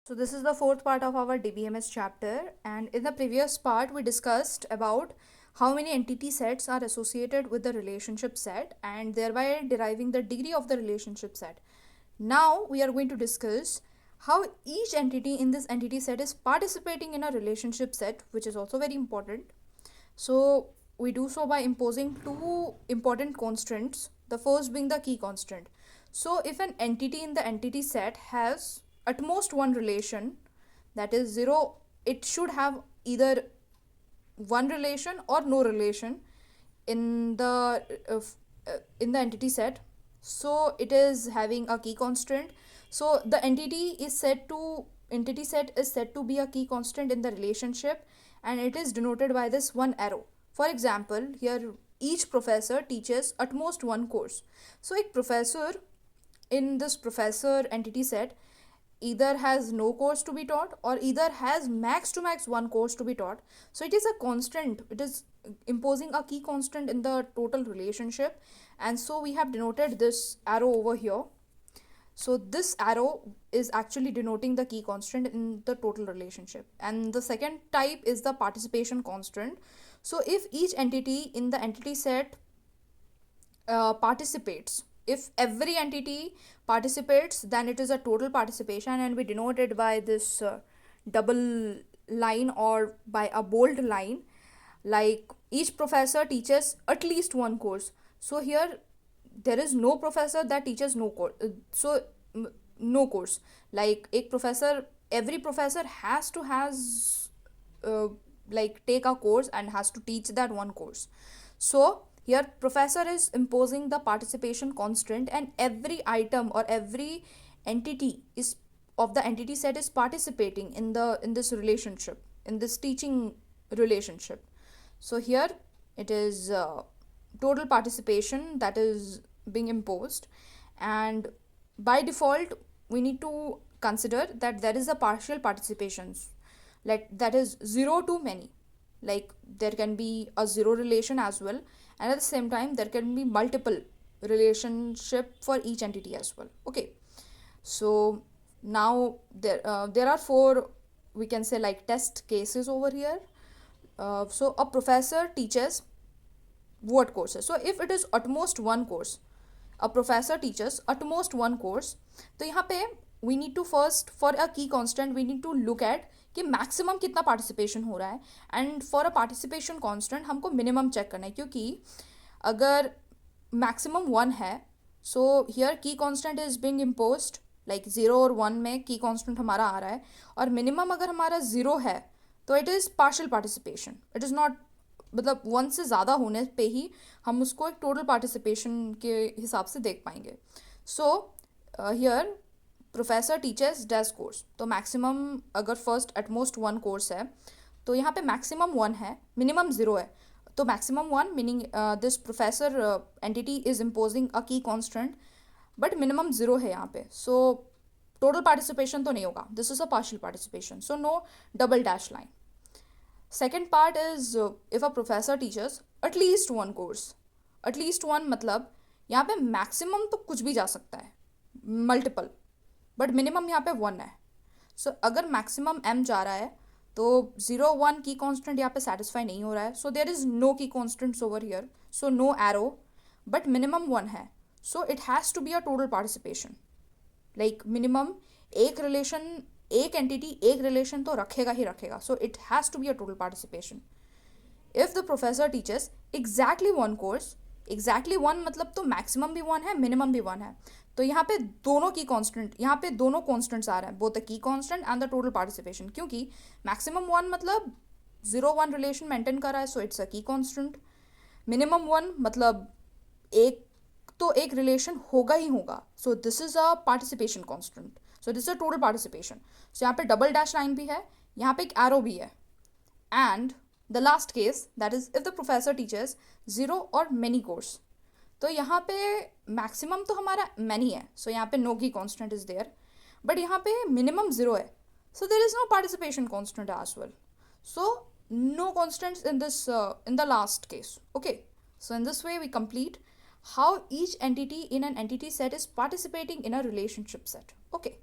So this is the fourth part of our DBMS chapter, and in the previous part we discussed about how many entity sets are associated with the relationship set and thereby deriving the degree of the relationship set. Now we are going to discuss how each entity in this entity set is participating in a relationship set, which is also very important. So we do so by imposing two important constants, the first being the key constant. So if an entity in the entity set has at most one relation, that is 0, it should have either one relation or no relation in the entity set. So it is having a key constant. So the entity set is said to be a key constant in the relationship, and it is denoted by this one arrow. For example, here each professor teaches at most one course. So a professor in this professor entity set either has no course to be taught or either has max to max one course to be taught. So it is a constant, it is imposing a key constant in the total relationship, and so we have denoted this arrow over here. So this arrow is actually denoting the key constant in the total relationship. And the second type is the participation constant. So if each entity in the entity set participates, if every entity participates, then it is a total participation, and we denote it by this double line or by a bold line, like each professor teaches at least one course. So here there is no professor that teaches no course, no course, like every professor has uh, like take a course and has to teach that one course. So here professor is imposing the participation constant, and every item or every entity is of the entity set is participating in this relationship, in this teaching relationship. So here it is total participation that is being imposed, and by default we need to consider that there is a partial participations, like that is 0 to many, like there can be a zero relation as well, and at the same time there can be multiple relationship for each entity as well. Okay, so now there are four, we can say, like test cases over here. So a professor teaches what courses. So if it is at most one course, a professor teaches at most one course, तो यहाँ पे we need to first, for a key constant we need to look at कि maximum कितना participation हो रहा है, and for a participation constant हमको minimum check करना है, क्योंकि अगर मैक्सिमम वन है, सो हियर की constant is being imposed, like 0 और 1 में की कांस्टेंट हमारा आ रहा है, और मिनिमम अगर हमारा 0 है तो it is partial participation, it is not, मतलब 1 से ज़्यादा होने पे ही हम उसको एक टोटल पार्टिसिपेशन के हिसाब से देख पाएंगे. So here professor teachers dash course, तो मैक्सिमम अगर फर्स्ट एटमोस्ट वन कोर्स है तो यहाँ पे मैक्सिमम 1 है, मिनिमम 0 है, तो maximum 1 meaning this professor entity is imposing a key constant, but minimum 0 है यहाँ पे. सो टोटल पार्टिसिपेशन तो नहीं होगा, this is a partial participation, so no double dash line. Second part is if a professor teachers at least one course. At least one मतलब यहाँ पे maximum तो कुछ भी जा सकता है, मल्टीपल, बट मिनिमम यहाँ पे 1 है. सो अगर मैक्सिमम m जा रहा है तो 0 1 की कॉन्स्टेंट यहाँ पे सेटिस्फाई नहीं हो रहा है, so there is no key constants over here, so no arrow, but minimum 1 है, so it has to be a total participation. Like minimum एक रिलेशन, एक एंटिटी एक रिलेशन तो रखेगा ही रखेगा, so it has to be a total participation. If the professor teachers exactly one course, exactly one मतलब तो मैक्सिमम भी 1 है, मिनिमम भी 1 है, तो यहाँ पे दोनों की कांस्टेंट, यहाँ पे दोनों कांस्टेंट्स आ रहे हैं, both the key constant and the total participation, क्योंकि मैक्सिमम 1 मतलब 0 1 रिलेशन मेंटेन कर रहा है, सो इट्स अ की कांस्टेंट. मिनिमम 1 मतलब एक तो एक रिलेशन होगा ही होगा, so this is a participation constant, so this is a total participation. सो यहाँ पे डबल डैश लाइन भी है, यहाँ पे एक एरो भी है. And the last case that is if the professor teachers 0 और मेनी कोर्स, तो यहाँ पे मैक्सिमम तो हमारा मैनी है, सो यहाँ पे नो की कांस्टेंट इज देयर, बट यहाँ पे मिनिमम 0 है, so there is no participation constant as well. सो no constants in this in the last case. Okay, so in this way we complete how each entity in an entity set is participating in a relationship set. Okay.